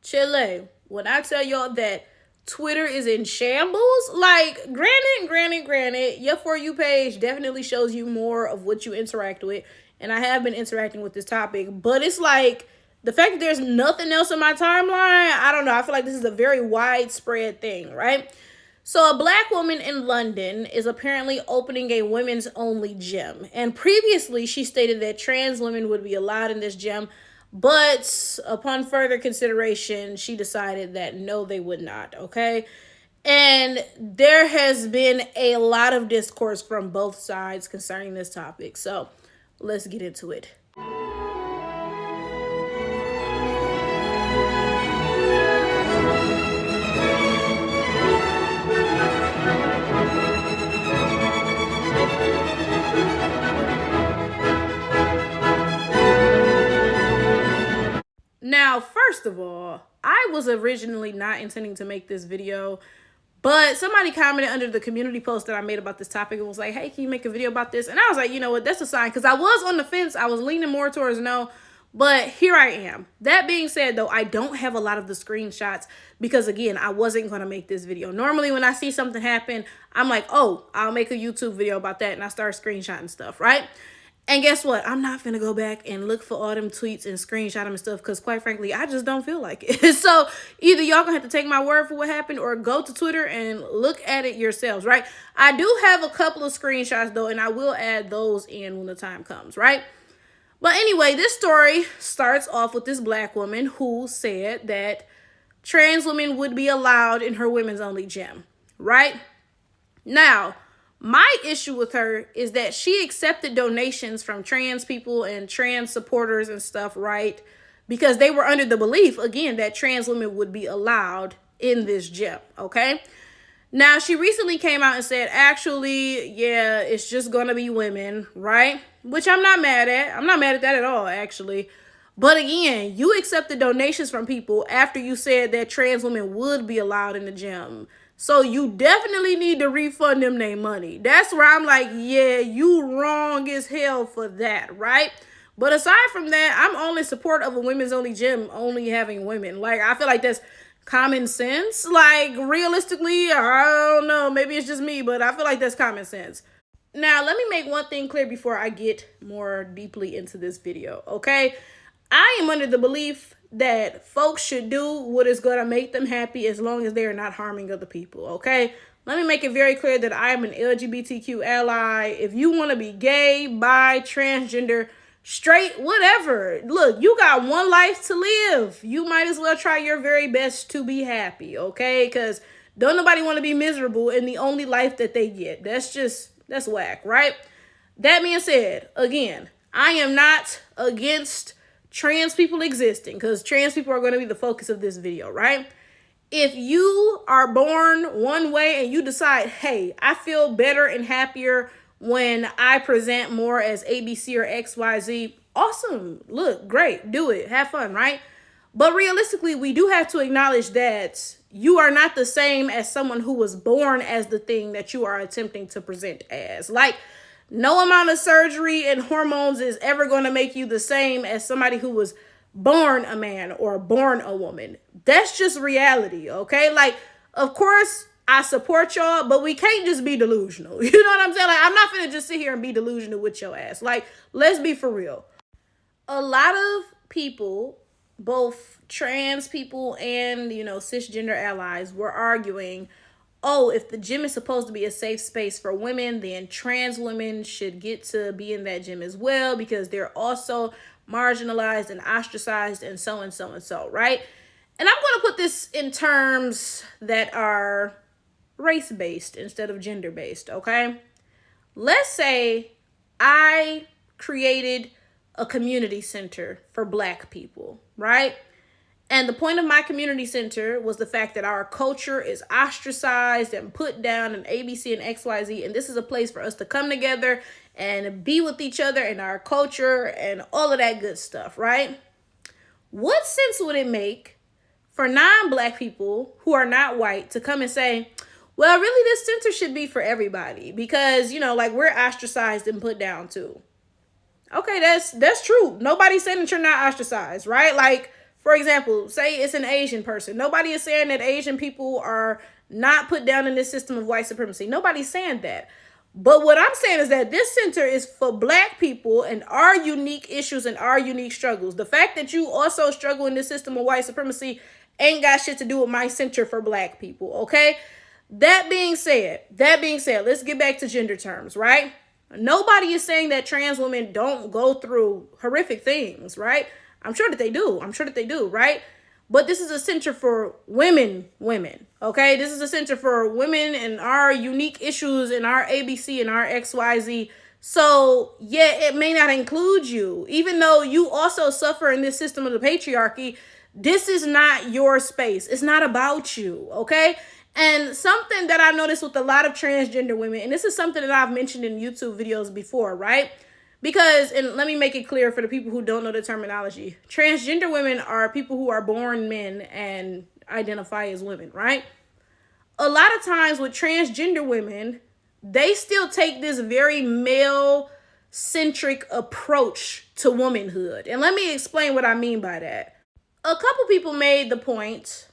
Chile, when I tell y'all that Twitter is in shambles, like, granted, your For You page definitely shows you more of what you interact with. And I have been interacting with this topic, but it's like the fact that there's nothing else in my timeline, I don't know. I feel like this is a very widespread thing, right? So, a black woman in London is apparently opening a women's only gym. And previously, she stated that trans women would be allowed in this gym. But upon further consideration, she decided that no, they would not. Okay. And there has been a lot of discourse from both sides concerning this topic. So, let's get into it. Now, first of all, I was originally not intending to make this video, but somebody commented under the community post that I made about this topic and was like, hey, can you make a video about this? And I was like, you know what, that's a sign, because I was on the fence. I was leaning more towards no, but here I am. That being said, though, I don't have a lot of the screenshots because, again, I wasn't going to make this video. Normally, when I see something happen, I'm like, oh, I'll make a YouTube video about that, and I start screenshotting stuff, right? And guess what? I'm not finna go back and look for all them tweets and screenshot them and stuff because, quite frankly, I just don't feel like it. So either y'all gonna have to take my word for what happened or go to Twitter and look at it yourselves, right? I do have a couple of screenshots, though, and I will add those in when the time comes, right? But anyway, this story starts off with this black woman who said that trans women would be allowed in her women's only gym, right? Now, my issue with her is that she accepted donations from trans people and trans supporters and stuff, right? Because they were under the belief, again, that trans women would be allowed in this gym, okay? Now, she recently came out and said, actually, yeah, it's just going to be women, right? Which I'm not mad at. I'm not mad at that at all, actually. But again, you accepted donations from people after you said that trans women would be allowed in the gym. So you definitely need to refund them their money. That's where I'm like, yeah, you wrong as hell for that, right? But aside from that, I'm only in support of a women's only gym only having women. Like, I feel like that's common sense. Like, realistically, I don't know. Maybe it's just me, but I feel like that's common sense. Now, let me make one thing clear before I get more deeply into this video, okay? I am under the belief that folks should do what is going to make them happy as long as they are not harming other people, okay? Let me make it very clear that I am an LGBTQ ally. If you want to be gay, bi, transgender, straight, whatever, look, you got one life to live. You might as well try your very best to be happy, okay? Because don't nobody want to be miserable in the only life that they get. That's whack, right? That being said, again, I am not against trans people existing, because trans people are going to be the focus of this video, right? If you are born one way and you decide, hey, I feel better and happier when I present more as ABC or XYZ, awesome. Look, great. Do it. Have fun, right? But realistically, we do have to acknowledge that you are not the same as someone who was born as the thing that you are attempting to present as. Like, no amount of surgery and hormones is ever going to make you the same as somebody who was born a man or born a woman. That's just reality, okay? Like, of course, I support y'all, but we can't just be delusional. You know what I'm saying? Like, I'm not finna just sit here and be delusional with your ass. Like, let's be for real. A lot of people, both trans people and, cisgender allies, were arguing, oh, if the gym is supposed to be a safe space for women, then trans women should get to be in that gym as well because they're also marginalized and ostracized and so and so and so, right? And I'm going to put this in terms that are race-based instead of gender-based, okay? Let's say I created a community center for Black people, right? And the point of my community center was the fact that our culture is ostracized and put down in ABC and XYZ. And this is a place for us to come together and be with each other and our culture and all of that good stuff, right? What sense would it make for non-Black people who are not white to come and say, well, really, this center should be for everybody because, we're ostracized and put down too. Okay, that's true. Nobody's saying that you're not ostracized, right? Like, For example, say it's an Asian person. Nobody is saying that Asian people are not put down in this system of white supremacy. Nobody's saying that. But what I'm saying is that this center is for Black people and our unique issues and our unique struggles. The fact that you also struggle in this system of white supremacy ain't got shit to do with my center for Black people, okay? That being said, let's get back to gender terms, right? Nobody is saying that trans women don't go through horrific things, right? I'm sure that they do, right? But this is a center for women, okay? This is a center for women and our unique issues and our ABC and our XYZ. So, yeah, it may not include you. Even though you also suffer in this system of the patriarchy, this is not your space. It's not about you, okay? And something that I noticed with a lot of transgender women, and this is something that I've mentioned in YouTube videos before, right? Because, and let me make it clear for the people who don't know the terminology, transgender women are people who are born men and identify as women, right? A lot of times with transgender women, they still take this very male-centric approach to womanhood. And let me explain what I mean by that. A couple people made the point,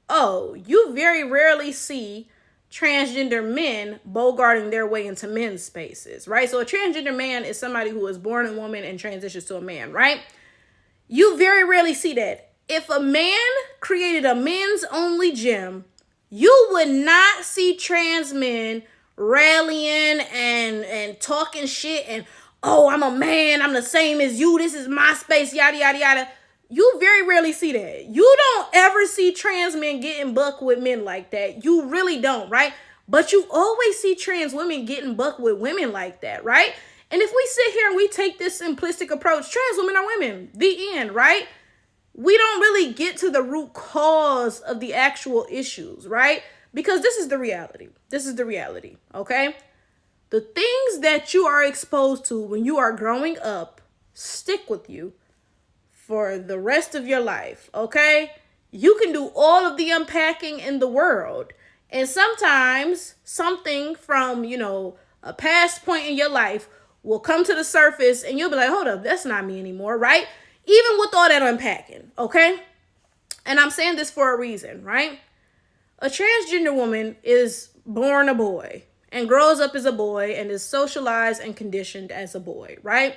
oh, you very rarely see transgender men bogarting their way into men's spaces, right? So a transgender man is somebody who is born a woman and transitions to a man, right? You very rarely see that. If a man created a men's only gym, you would not see trans men rallying and talking shit and, oh, I'm a man, I'm the same as you, this is my space, yada, yada, yada. You very rarely see that. You don't ever see trans men getting buck with men like that. You really don't, right? But you always see trans women getting buck with women like that, right? And if we sit here and we take this simplistic approach, trans women are women, the end, right? We don't really get to the root cause of the actual issues, right? Because this is the reality. Okay? The things that you are exposed to when you are growing up stick with you for the rest of your life, okay? You can do all of the unpacking in the world. And sometimes something from, a past point in your life will come to the surface and you'll be like, hold up, that's not me anymore, right? Even with all that unpacking, okay? And I'm saying this for a reason, right? A transgender woman is born a boy and grows up as a boy and is socialized and conditioned as a boy, right?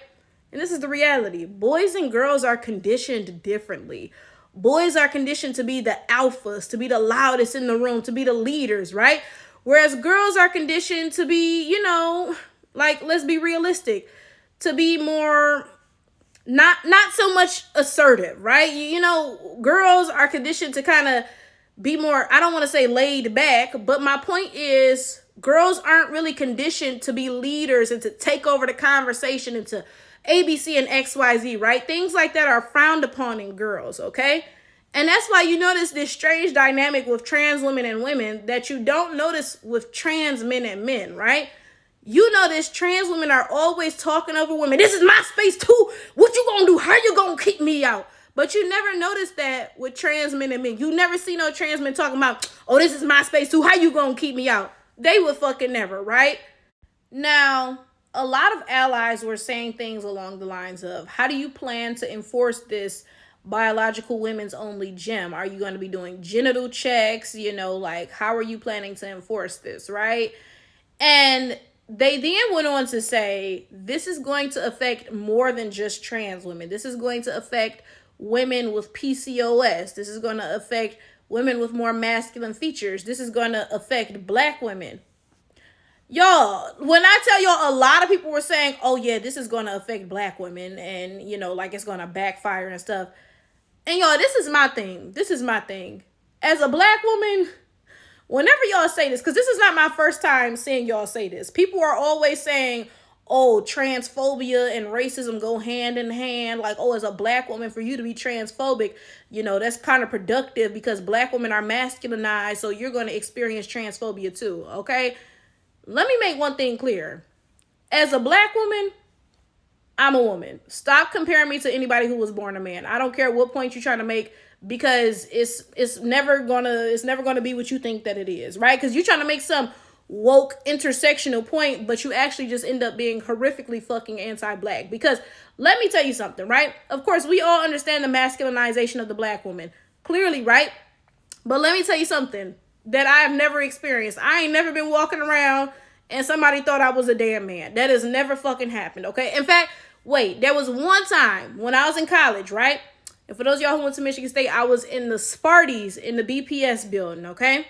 And this is the reality. Boys and girls are conditioned differently. Boys are conditioned to be the alphas, to be the loudest in the room, to be the leaders, right? Whereas girls are conditioned to be, let's be realistic, to be more, not so much assertive, right? Girls are conditioned to kind of be more, I don't want to say laid back, but my point is girls aren't really conditioned to be leaders and to take over the conversation and to ABC and XYZ, right? Things like that are frowned upon in girls, okay? And that's why you notice this strange dynamic with trans women and women that you don't notice with trans men and men, right? You notice trans women are always talking over women. This is my space too. What you gonna do? How you gonna kick me out? But you never notice that with trans men and men. You never see no trans men talking about, oh, this is my space too. How you gonna keep me out? They would fucking never, right? Now, a lot of allies were saying things along the lines of, how do you plan to enforce this biological women's only gym? Are you going to be doing genital checks? How are you planning to enforce this, right? And they then went on to say, this is going to affect more than just trans women. This is going to affect women with PCOS. This is going to affect women with more masculine features. This is going to affect Black women. Y'all, when I tell y'all, a lot of people were saying, oh yeah, this is going to affect Black women and, it's going to backfire and stuff. And y'all, this is my thing. As a Black woman, whenever y'all say this, because this is not my first time seeing y'all say this, people are always saying, oh, transphobia and racism go hand in hand. Like, oh, as a Black woman, for you to be transphobic, that's counterproductive because Black women are masculinized. So you're going to experience transphobia too. Okay. Let me make one thing clear. As a Black woman, I'm a woman. Stop comparing me to anybody who was born a man. I don't care what point you're trying to make because it's never gonna be what you think that it is, right? Because you're trying to make some woke intersectional point, but you actually just end up being horrifically fucking anti-black. Because let me tell you something, right? Of course, we all understand the masculinization of the black woman. Clearly, right? But let me tell you something that I have never experienced. I ain't never been walking around and somebody thought I was a damn man. That has never fucking happened, okay? In fact, wait, there was one time when I was in college, right? And for those of y'all who went to Michigan State, I was in the Sparties in the BPS building, okay?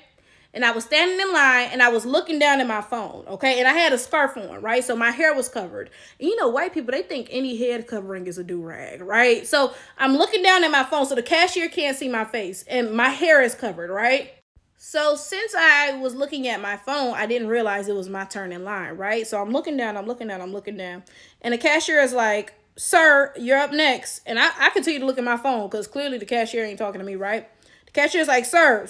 And I was standing in line and I was looking down at my phone, okay? And I had a scarf on, right? So my hair was covered. And you know, white people, they think any head covering is a do-rag, right? So I'm looking down at my phone so the cashier can't see my face and my hair is covered, right? So since I was looking at my phone, I didn't realize it was my turn in line, right? So I'm looking down. And the cashier is like, sir, you're up next. And I continue to look at my phone because clearly the cashier ain't talking to me, right? Cashier's like, sir,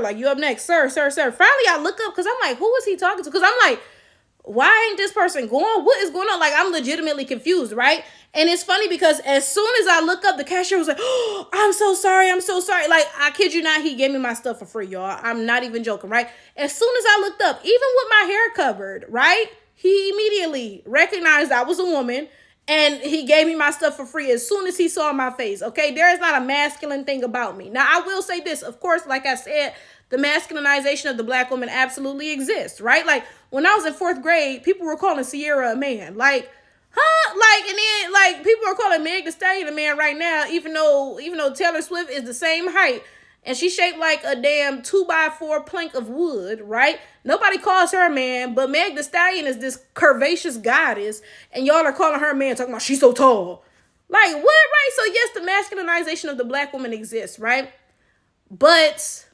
like, you up next, sir. Finally, I look up because I'm like, who is he talking to? Because I'm like, why ain't this person going? What is going on? Like, I'm legitimately confused, right? And it's funny because as soon as I look up, the cashier was like, oh, I'm so sorry. Like, I kid you not, he gave me my stuff for free, y'all. I'm not even joking, right? As soon as I looked up, even with my hair covered, right? He immediately recognized I was a woman. And he gave me my stuff for free as soon as he saw my face, okay? There is not a masculine thing about me. Now, I will say this. Of course, like I said, the masculinization of the black woman absolutely exists, right? Like, when I was in 4th grade, people were calling Sierra a man. Like, huh? Like, and then, like, people are calling Meg Thee Stallion a man right now, even though Taylor Swift is the same height. And she's shaped like a damn 2x4 plank of wood, right? Nobody calls her a man, but Meg Thee Stallion is this curvaceous goddess, and y'all are calling her a man, talking about she's so tall. Like, what, right? So yes, the masculinization of the black woman exists, right? But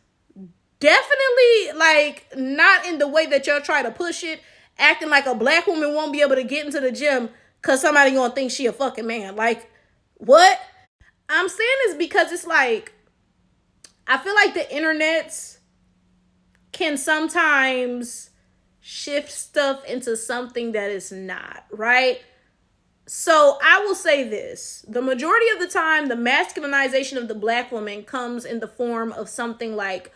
definitely, like, not in the way that y'all try to push it, acting like a black woman won't be able to get into the gym because somebody gonna think she a fucking man. Like, what? I'm saying this because it's like, I feel like the internet can sometimes shift stuff into something that is not, right? So I will say this. The majority of the time, the masculinization of the black woman comes in the form of something like,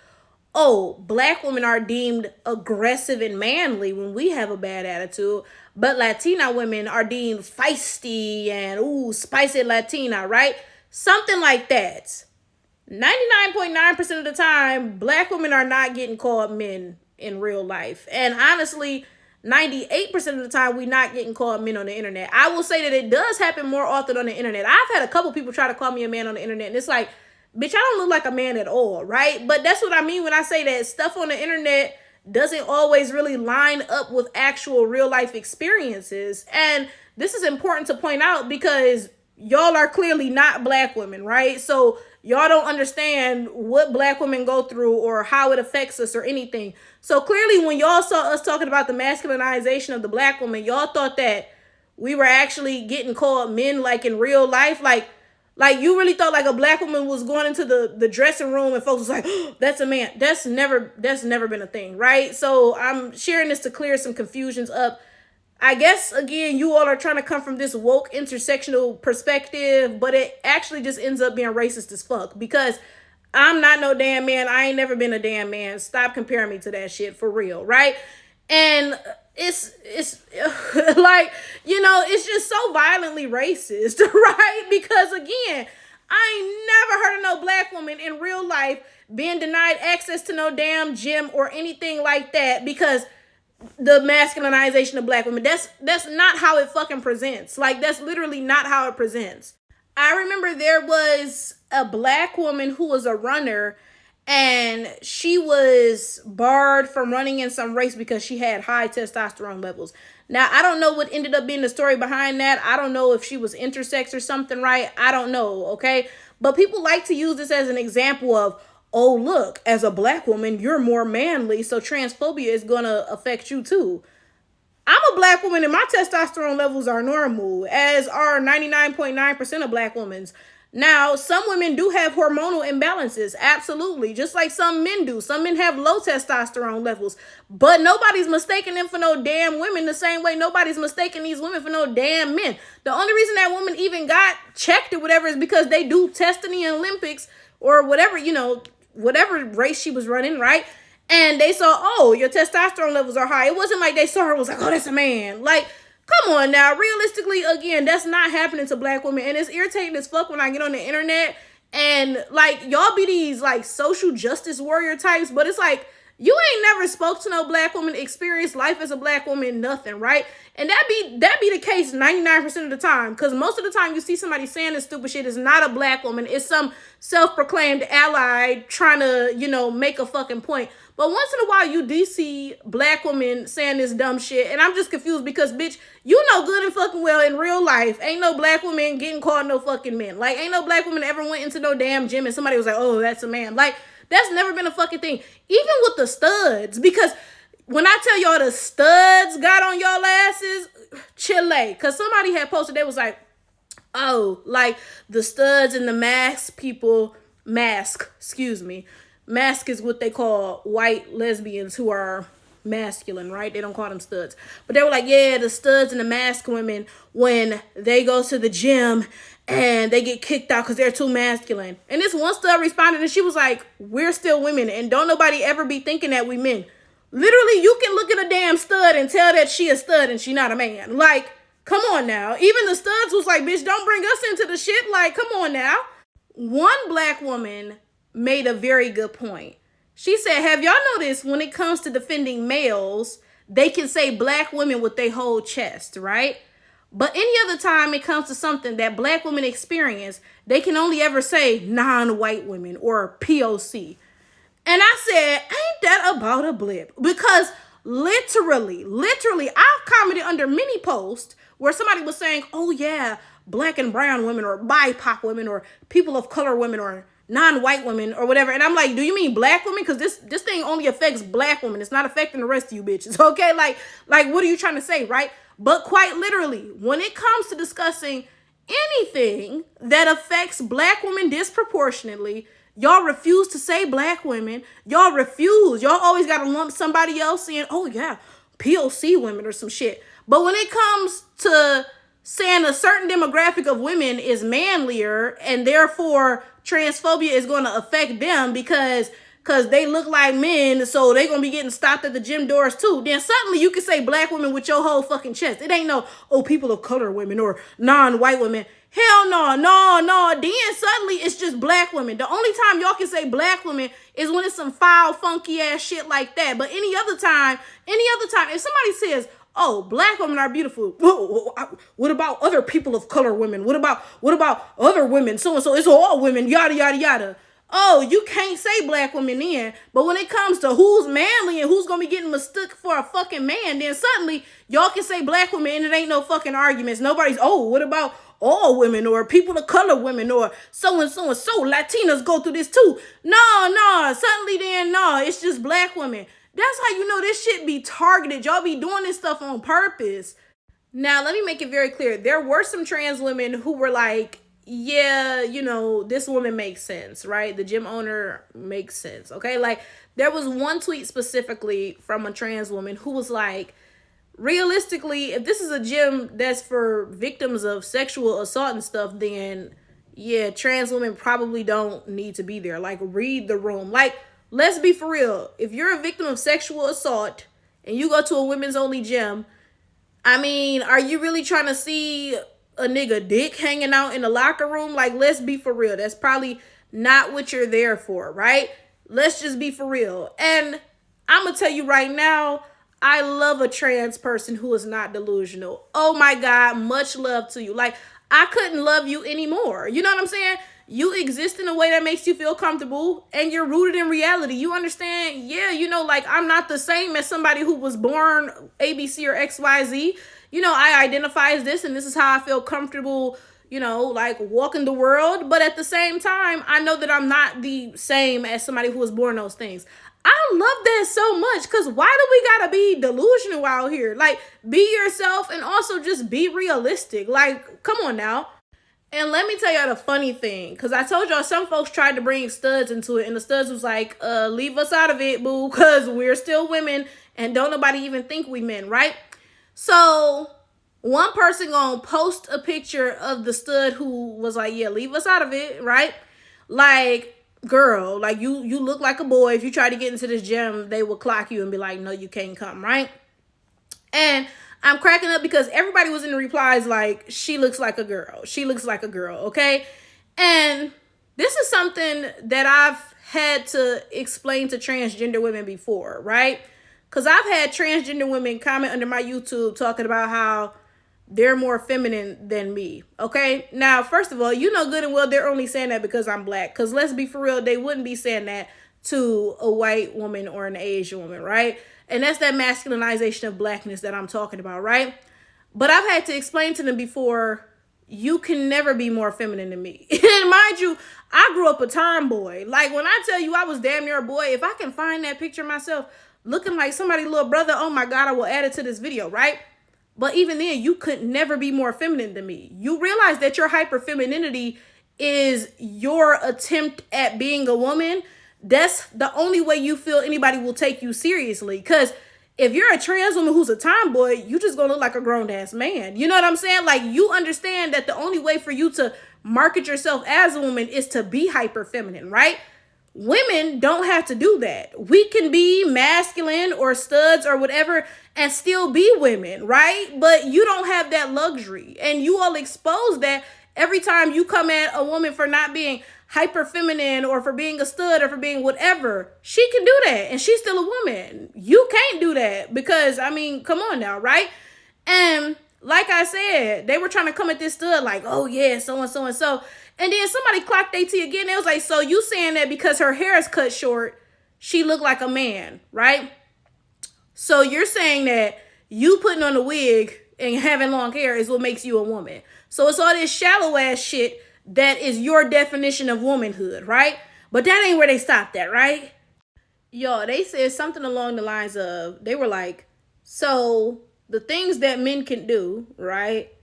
oh, black women are deemed aggressive and manly when we have a bad attitude, but Latina women are deemed feisty and, ooh, spicy Latina, right? Something like that. 99.9% of the time, black women are not getting called men in real life. And honestly, 98% of the time, we're not getting called men on the internet. I will say that it does happen more often on the internet. I've had a couple people try to call me a man on the internet, and it's like, bitch, I don't look like a man at all, right? But that's what I mean when I say that stuff on the internet doesn't always really line up with actual real life experiences. And this is important to point out because y'all are clearly not black women, right? So y'all don't understand what black women go through or how it affects us or anything. So clearly when y'all saw us talking about the masculinization of the black woman, y'all thought that we were actually getting called men like in real life. Like you really thought like a black woman was going into the dressing room and folks was like, oh, that's a man. That's never been a thing, right? So I'm sharing this to clear some confusions up. I guess, again, you all are trying to come from this woke intersectional perspective, but it actually just ends up being racist as fuck because I'm not no damn man. I ain't never been a damn man. Stop comparing me to that shit for real, right? And it's like, you know, it's just so violently racist, right? Because, again, I ain't never heard of no black woman in real life being denied access to no damn gym or anything like that because the masculinization of black women. That's not how it fucking presents. Like, that's literally not how it presents. I remember there was a black woman who was a runner and she was barred from running in some race because she had high testosterone levels. Now, I don't know what ended up being the story behind that. I don't know if she was intersex or something, right? I don't know, okay? But people like to use this as an example of, oh, look, as a black woman, you're more manly, so transphobia is going to affect you too. I'm a black woman and my testosterone levels are normal, as are 99.9% of black women's. Now, some women do have hormonal imbalances, absolutely, just like some men do. Some men have low testosterone levels, but nobody's mistaking them for no damn women the same way nobody's mistaking these women for no damn men. The only reason that woman even got checked or whatever is because they do test in the Olympics or whatever, you know, whatever race she was running, right? And they saw, oh, your testosterone levels are high. It wasn't like they saw her and was like, oh, that's a man. Like, come on now. Realistically, again, that's not happening to black women. And it's irritating as fuck when I get on the internet and like y'all be these like social justice warrior types, but it's like you ain't never spoke to no black woman, experienced life as a black woman, nothing, right? And that be the case 99% of the time, because most of the time you see somebody saying this stupid shit is not a black woman, it's some self-proclaimed ally trying to, you know, make a fucking point. But once in a while you do see black women saying this dumb shit, and I'm just confused because, bitch, you know good and fucking well in real life, ain't no black woman getting called no fucking men. Like, ain't no black woman ever went into no damn gym and somebody was like, oh, that's a man. Like, that's never been a fucking thing. Even with the studs, because when I tell y'all the studs got on y'all asses, Chile. Because somebody had posted, they was like, oh, like the studs and the mask is what they call white lesbians who are masculine, right? They don't call them studs. But they were like, yeah, the studs and the mask women, when they go to the gym and they get kicked out because they're too masculine. And this one stud responded and she was like, we're still women and don't nobody ever be thinking that we men. Literally, you can look at a damn stud and tell that she a stud and she not a man. Like, come on now. Even the studs was like, bitch, don't bring us into the shit. Like, come on now. One black woman made a very good point. She said, have y'all noticed when it comes to defending males, they can say black women with their whole chest, right? But any other time it comes to something that black women experience, they can only ever say non-white women or POC. And I said, ain't that about a blip? Because literally, I've commented under many posts where somebody was saying, oh yeah, black and brown women or BIPOC women or people of color women or non-white women or whatever. And I'm like, do you mean black women? Because this thing only affects black women. It's not affecting the rest of you bitches. Okay, like what are you trying to say, right? But quite literally, when it comes to discussing anything that affects black women disproportionately, y'all refuse to say black women. Y'all refuse. Y'all always got to lump somebody else in. Oh yeah, POC women or some shit. But when it comes to saying a certain demographic of women is manlier and therefore transphobia is going to affect them because they look like men, so they going to be getting stopped at the gym doors too, then suddenly you can say black women with your whole fucking chest. It ain't no, oh, people of color women or non-white women. Hell no. Then suddenly it's just black women. The only time y'all can say black women is when it's some foul, funky ass shit like that. But any other time, if somebody says, oh, black women are beautiful, what about other people of color women? What about other women? So it's all women, yada, yada, yada. Oh, you can't say black women then. But when it comes to who's manly and who's going to be getting mistook for a fucking man, then suddenly y'all can say black women and it ain't no fucking arguments. Nobody's, oh, what about all women or people of color women or so and so and so? Latinas go through this too. No. Suddenly then, no, it's just black women. That's how you know this shit be targeted. Y'all be doing this stuff on purpose. Now, let me make it very clear. There were some trans women who were like, yeah, you know, this woman makes sense, right? The gym owner makes sense, okay? Like, there was one tweet specifically from a trans woman who was like, realistically, if this is a gym that's for victims of sexual assault and stuff, then yeah, trans women probably don't need to be there. Like, read the room. Like, let's be for real. If you're a victim of sexual assault and you go to a women's only gym, I mean, are you really trying to see a nigga dick hanging out in the locker room? Like, let's be for real. That's probably not what you're there for, right? Let's just be for real. And I'm gonna tell you right now, I love a trans person who is not delusional. Oh my God, much love to you. Like, I couldn't love you anymore. You know what I'm saying? You exist in a way that makes you feel comfortable and you're rooted in reality. You understand? Yeah, you know, like, I'm not the same as somebody who was born ABC or XYZ. You know, I identify as this and this is how I feel comfortable, you know, like walking the world. But at the same time, I know that I'm not the same as somebody who was born those things. I love that so much because why do we gotta be delusional out here? Like, be yourself and also just be realistic. Like, come on now. And let me tell y'all the funny thing, because I told y'all some folks tried to bring studs into it and the studs was like, leave us out of it, boo, because we're still women and don't nobody even think we men, right? So one person gonna post a picture of the stud who was like, yeah, leave us out of it, right? Like, girl, like you look like a boy. If you try to get into this gym, they will clock you and be like, no, you can't come, right? And I'm cracking up because everybody was in the replies like, she looks like a girl. She looks like a girl, okay? And this is something that I've had to explain to transgender women before, right? Because I've had transgender women comment under my YouTube talking about how they're more feminine than me, okay? Now, first of all, you know good and well they're only saying that because I'm black. Because let's be for real, they wouldn't be saying that to a white woman or an Asian woman, right? And that's that masculinization of blackness that I'm talking about, right? But I've had to explain to them before, you can never be more feminine than me. And mind you, I grew up a tomboy. Like, when I tell you I was damn near a boy, if I can find that picture of myself looking like somebody's little brother, oh my God, I will add it to this video, right? But even then, you could never be more feminine than me. You realize that your hyper-femininity is your attempt at being a woman. That's the only way you feel anybody will take you seriously. Because if you're a trans woman who's a tomboy, you just gonna look like a grown-ass man. You know what I'm saying? Like, you understand that the only way for you to market yourself as a woman is to be hyper-feminine, right? Women don't have to do that. We can be masculine or studs or whatever and still be women, right? But you don't have that luxury. And you all expose that every time you come at a woman for not being hyper feminine or for being a stud or for being whatever. She can do that and she's still a woman. You can't do that because, I mean, come on now, right? And like I said, they were trying to come at this stud like, oh yeah, so and so and so. And then somebody clocked AT again. They was like, so you saying that because her hair is cut short, she looked like a man, right? So you're saying that you putting on a wig and having long hair is what makes you a woman. So it's all this shallow ass shit that is your definition of womanhood, right? But that ain't where they stopped at, right? Yo, they said something along the lines of, they were like, so the things that men can do, right?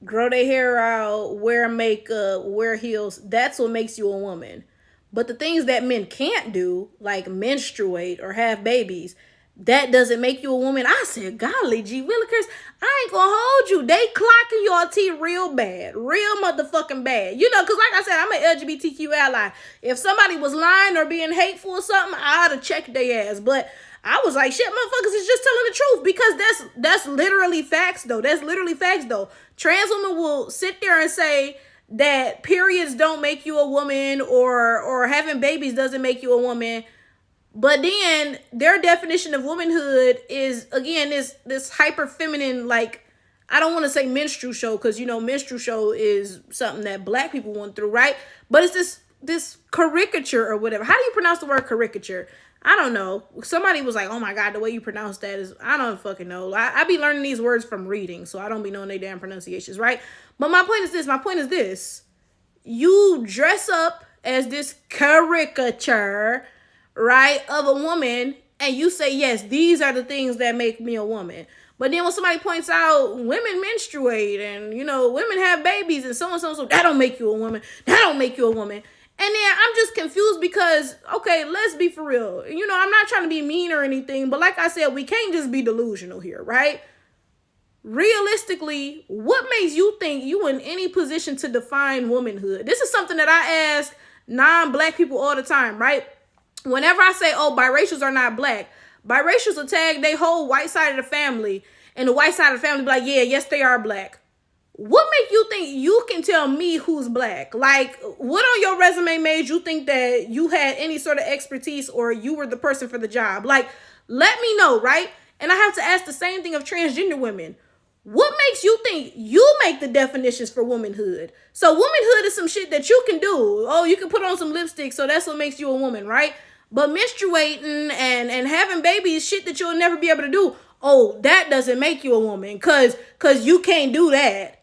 Grow their hair out, wear makeup, wear heels, that's what makes you a woman. But the things that men can't do, like menstruate or have babies, that doesn't make you a woman. I said, golly, gee willikers, I ain't gonna hold you. They clocking your tea real bad, real motherfucking bad. You know, because like I said, I'm an LGBTQ ally. If somebody was lying or being hateful or something, I'd have checked their ass. But I was like, shit, motherfuckers is just telling the truth, because that's literally facts, though. That's literally facts, though. Trans women will sit there and say that periods don't make you a woman or having babies doesn't make you a woman. But then their definition of womanhood is, again, this hyper feminine, like, I don't want to say minstrel show, because, you know, minstrel show is something that black people went through, right? But it's this caricature or whatever. How do you pronounce the word caricature? I don't know. Somebody was like, oh my God, the way you pronounce that is, I don't fucking know. I be learning these words from reading, so I don't be knowing they damn pronunciations, right? But my point is this. You dress up as this caricature, right, of a woman, and you say, yes, these are the things that make me a woman. But then when somebody points out women menstruate and, you know, women have babies and so and so, that don't make you a woman. That don't make you a woman. And then I'm just confused because, okay, let's be for real. You know, I'm not trying to be mean or anything, but like I said, we can't just be delusional here, right? Realistically, what makes you think you in any position to define womanhood? This is something that I ask non-black people all the time, right? Whenever I say, oh, biracials are not black, biracials will tag they whole white side of the family, and the white side of the family be like, yeah, yes, they are black. What make you think you can tell me who's black? Like, what on your resume made you think that you had any sort of expertise or you were the person for the job? Like, let me know, right? And I have to ask the same thing of transgender women. What makes you think you make the definitions for womanhood? So womanhood is some shit that you can do. Oh, you can put on some lipstick, so that's what makes you a woman, right? But menstruating and having babies is shit that you'll never be able to do. Oh, that doesn't make you a woman, cause you can't do that.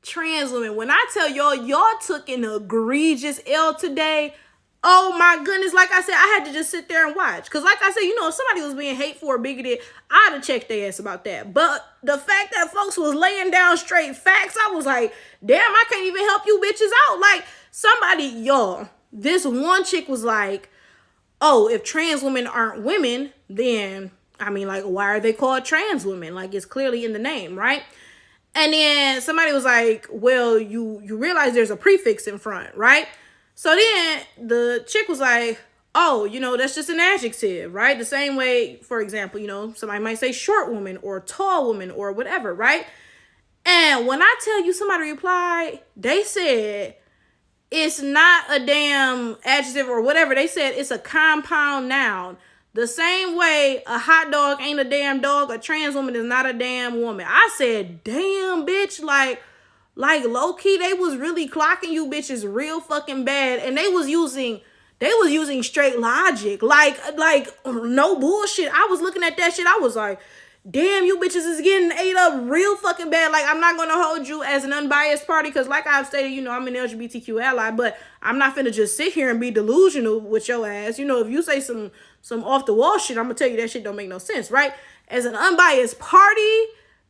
Trans women, when I tell y'all took an egregious L today, oh my goodness, like I said, I had to just sit there and watch. Because like I said, you know, if somebody was being hateful or bigoted, I'd have checked their ass about that. But the fact that folks was laying down straight facts, I was like, damn, I can't even help you bitches out. Like, somebody, y'all, this one chick was like, oh, if trans women aren't women, then, I mean, like, why are they called trans women? Like, it's clearly in the name, right? And then somebody was like, well, you realize there's a prefix in front, right? So then the chick was like, oh, that's just an adjective, right? The same way, for example, somebody might say short woman or tall woman or whatever, right? And when I tell you somebody replied, they said it's not a damn adjective or whatever. They said it's a compound noun. The same way a hot dog ain't a damn dog, a trans woman is not a damn woman. I said, damn, bitch, like low-key, they was really clocking you bitches real fucking bad. And they was using straight logic. Like no bullshit. I was looking at that shit. I was like, damn, you bitches is getting ate up real fucking bad. Like, I'm not gonna hold you as an unbiased party, because like I've stated, I'm an LGBTQ ally, but I'm not finna just sit here and be delusional with your ass. If you say some off the wall shit, I'm gonna tell you that shit don't make no sense, right? As an unbiased party,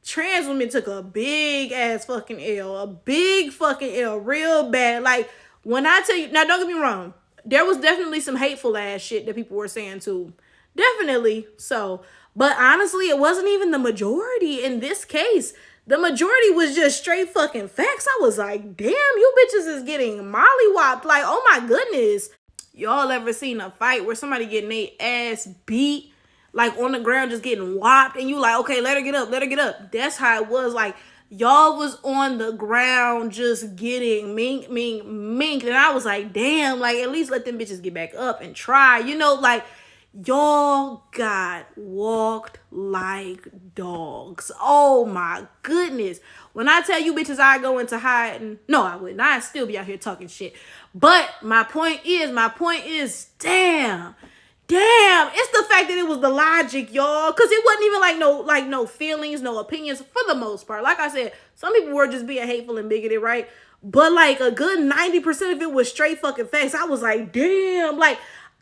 trans women took a big ass fucking L, a big fucking L, real bad. Like, when I tell you, now don't get me wrong, there was definitely some hateful ass shit that people were saying too. Definitely so. But honestly, it wasn't even the majority in this case. The majority was just straight fucking facts. I was like, damn, you bitches is getting mollywopped. Like, oh my goodness. Y'all ever seen a fight where somebody getting their ass beat, like on the ground, just getting whopped, and you like, okay, let her get up, let her get up. That's how it was. Like, y'all was on the ground just getting mink. And I was like, damn, like, at least let them bitches get back up and try. Like, y'all got walked like dogs. Oh my goodness. When I tell you bitches I go into hiding, no, I wouldn't. I'd still be out here talking shit. But my point is, damn, it's the fact that it was the logic, y'all. Because it wasn't even like no feelings, no opinions for the most part. Like I said, some people were just being hateful and bigoted, right? But like a good 90% of it was straight fucking facts. I was like, damn, like,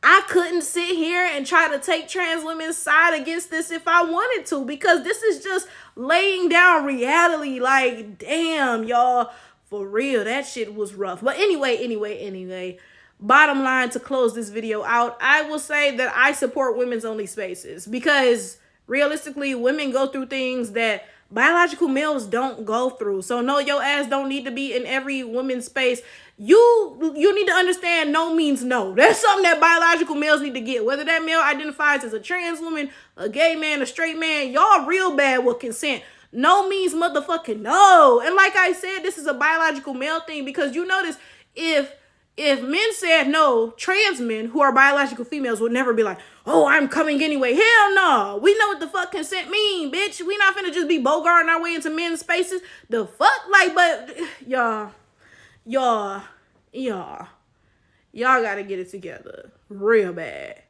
I couldn't sit here and try to take trans women's side against this if I wanted to, because this is just laying down reality. Like, damn, y'all, for real, that shit was rough. But anyway, bottom line, to close this video out, I will say that I support women's only spaces, because realistically, women go through things that biological males don't go through. So no, your ass don't need to be in every woman's space. You need to understand no means no. That's something that biological males need to get. Whether that male identifies as a trans woman, a gay man, a straight man, y'all real bad with consent. No means motherfucking no. And like I said, this is a biological male thing, because you notice if men said no, trans men who are biological females would never be like, oh, I'm coming anyway. Hell no. We know what the fuck consent mean, bitch. We not finna just be bogarting our way into men's spaces. The fuck? Like, but y'all gotta get it together real bad.